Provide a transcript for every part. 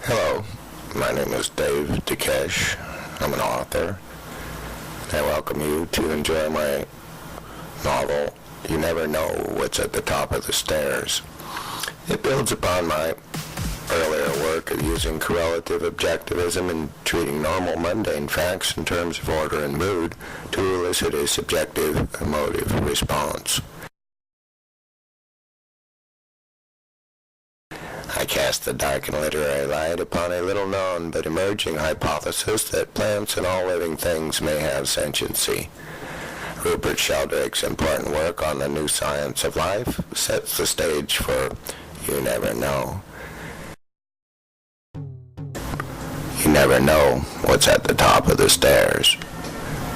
Hello, my name is Dave Dukesh. I'm an author. I welcome you to enjoy my novel, You Never Know What's at the Top of the Stairs. It builds upon my earlier work of using correlative objectivism and treating normal mundane facts in terms of order and mood to elicit a subjective emotive response. I cast the dark and literary light upon a little-known but emerging hypothesis that plants and all living things may have sentiency. Rupert Sheldrake's important work on the new science of life sets the stage for You Never Know. You never know what's at the top of the stairs.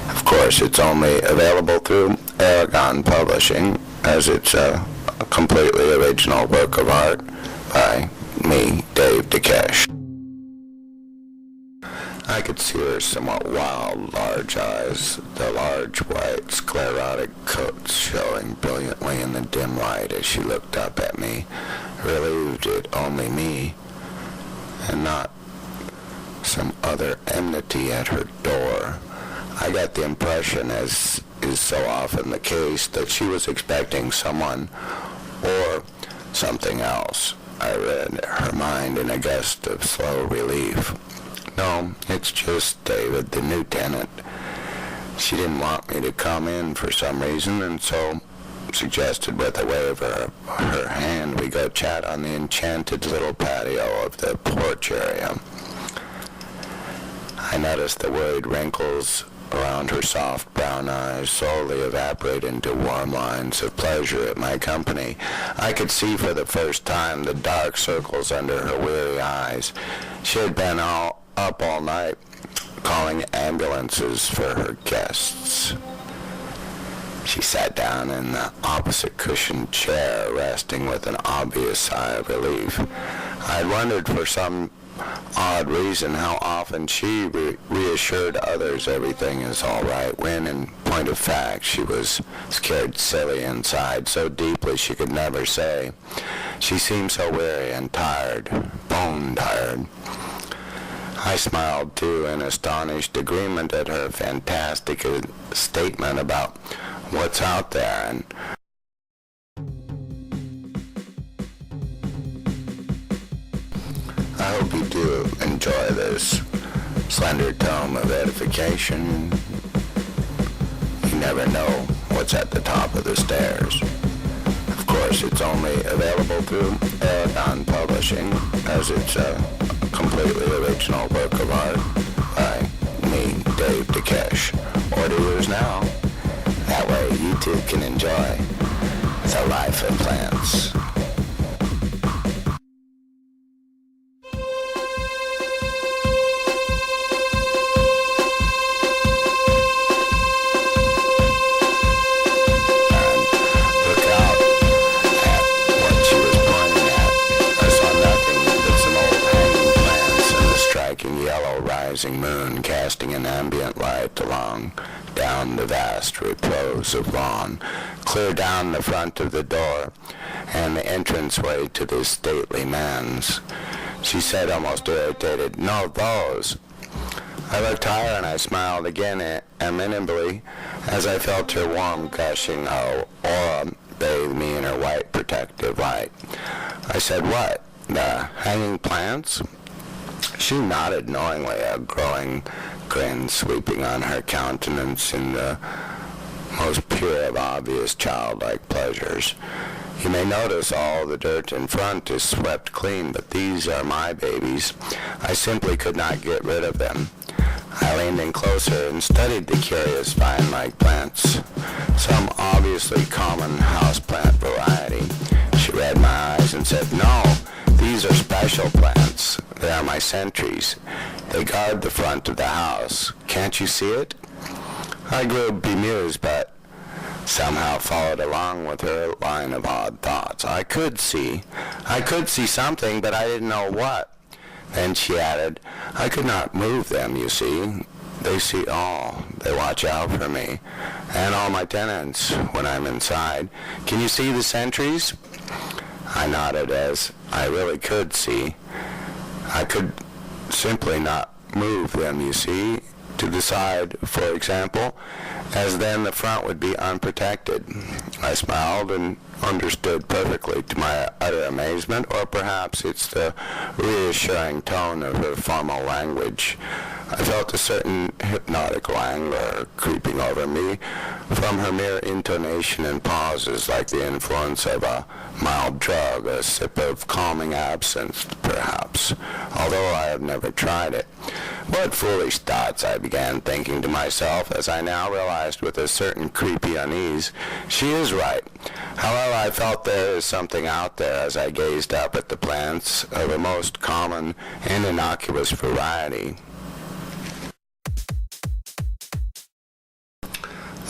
Of course, it's only available through Aragon Publishing, as it's a completely original work of art by me, Dave Dukesh. I could see her somewhat wild, large eyes, the large white sclerotic coats showing brilliantly in the dim light as she looked up at me, relieved it only me, and not some other enmity at her door. I got the impression, as is so often the case, that she was expecting someone or something else. I read her mind in a gust of slow relief. No, it's just David, the new tenant. She didn't want me to come in for some reason, and so suggested with a wave of her hand we go chat on the enchanted little patio of the porch area. I noticed the worried wrinkles around her soft brown eyes slowly evaporate into warm lines of pleasure at my company. I could see for the first time the dark circles under her weary eyes. She had been up all night calling ambulances for her guests. She sat down in the opposite cushioned chair, resting with an obvious sigh of relief. I had wondered for some odd reason how often she reassured others everything is all right when, in point of fact, she was scared silly inside so deeply she could never say. She seemed so weary and tired, bone-tired. I smiled, too, in astonished agreement at her fantastic statement about what's out there, and I hope you do enjoy this slender tome of edification. You never know what's at the top of the stairs. Of course, it's only available through Aragon Publishing, as it's a completely original work of art by me, Dave Dukesh. Order yours now. That way you too can enjoy the life of plants. Moon casting an ambient light down the vast repose of lawn, clear down the front of the door and the entranceway to this stately man's. She said, almost irritated, "No, those." I looked higher and I smiled again amenably as I felt her warm gushing aura bathe me in her white protective light. I said, "What? The hanging plants?" She nodded knowingly, a growing grin sweeping on her countenance in the most pure of obvious childlike pleasures. "You may notice all the dirt in front is swept clean, but these are my babies. I simply could not get rid of them." I leaned in closer and studied the curious vine-like plants, some obviously common houseplant variety. She read my eyes and said, "No, these are special plants. They are my sentries. They guard the front of the house. Can't you see it?" I grew bemused, but somehow followed along with her line of odd thoughts. I could see something, but I didn't know what. Then she added, "I could not move them, you see. They see all. They watch out for me and all my tenants when I'm inside. Can you see the sentries?" I nodded, as I really could see. I could simply not move them, you see, to the side, for example, as then the front would be unprotected. I smiled and understood perfectly to my utter amazement, or perhaps it's the reassuring tone of her formal language. I felt a certain hypnotic languor creeping over me from her mere intonation and pauses, like the influence of a mild drug, a sip of calming absinthe, perhaps, although I have never tried it. What foolish thoughts, I began thinking to myself, as I now realized with a certain creepy unease. She is right. However, I felt there is something out there as I gazed up at the plants of a most common and innocuous variety.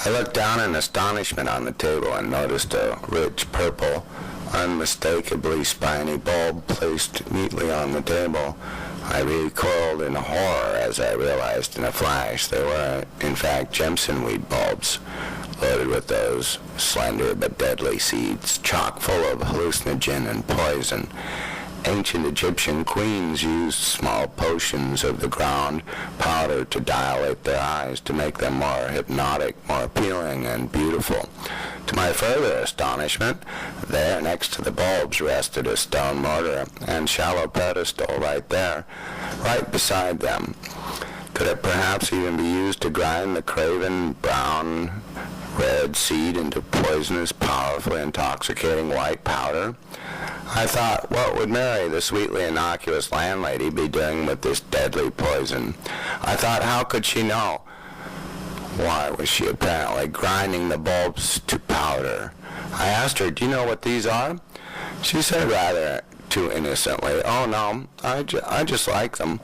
I looked down in astonishment on the table and noticed a rich purple, unmistakably spiny bulb placed neatly on the table. I recoiled in horror as I realized in a flash they were, in fact, Jimsonweed bulbs, loaded with those slender but deadly seeds, chock full of hallucinogen and poison. Ancient Egyptian queens used small potions of the ground powder to dilate their eyes, to make them more hypnotic, more appealing and beautiful. To my further astonishment, there next to the bulbs rested a stone mortar and shallow pedestal right there, right beside them. Could it perhaps even be used to grind the craven brown red seed into poisonous, powerfully intoxicating white powder? I thought, what would Mary, the sweetly innocuous landlady, be doing with this deadly poison? I thought, how could she know? Why was she apparently grinding the bulbs to powder? I asked her, do you know what these are? She said rather too innocently, oh no, I just like them.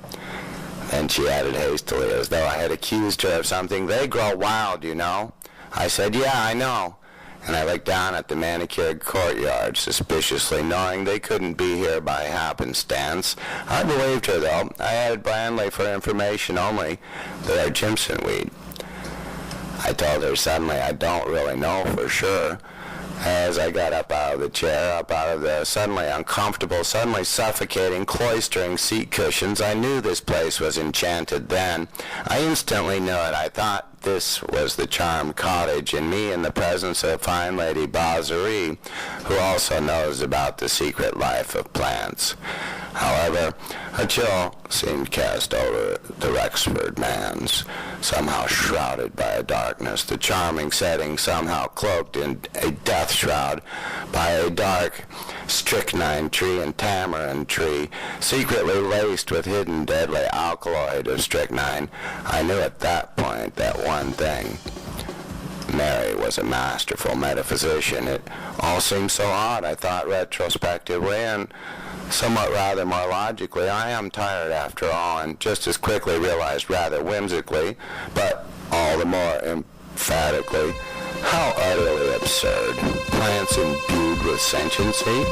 Then she added hastily, as though I had accused her of something, they grow wild, you know. I said, yeah, I know. And I looked down at the manicured courtyard suspiciously, knowing they couldn't be here by happenstance. I believed her, though. I added blandly for information only that they're Jimsonweed. I told her suddenly I don't really know for sure. As I got up out of the chair, up out of the suddenly uncomfortable, suddenly suffocating, cloistering seat cushions, I knew this place was enchanted then. I instantly knew it. I thought this was the charmed cottage, and me in the presence of fine Lady Bozzerie, who also knows about the secret life of plants. However, a chill seemed cast over the Rexford man's, somehow shrouded by a darkness, the charming setting somehow cloaked in a death shroud by a dark strychnine tree and tamarind tree, secretly laced with hidden deadly alkaloid of strychnine. I knew at that point that one thing. Mary was a masterful metaphysician. It all seemed so odd, I thought retrospectively, and somewhat rather more logically. I am tired after all, and just as quickly realized rather whimsically, but all the more emphatically, how utterly absurd. Plants imbued with sentiency?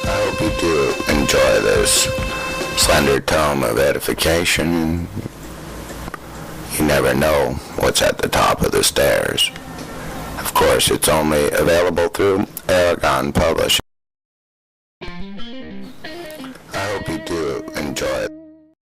I hope you do enjoy this slender tome of edification. You never know what's at the top of the stairs. Of course, it's only available through Aragon Publishing. I hope you do enjoy it.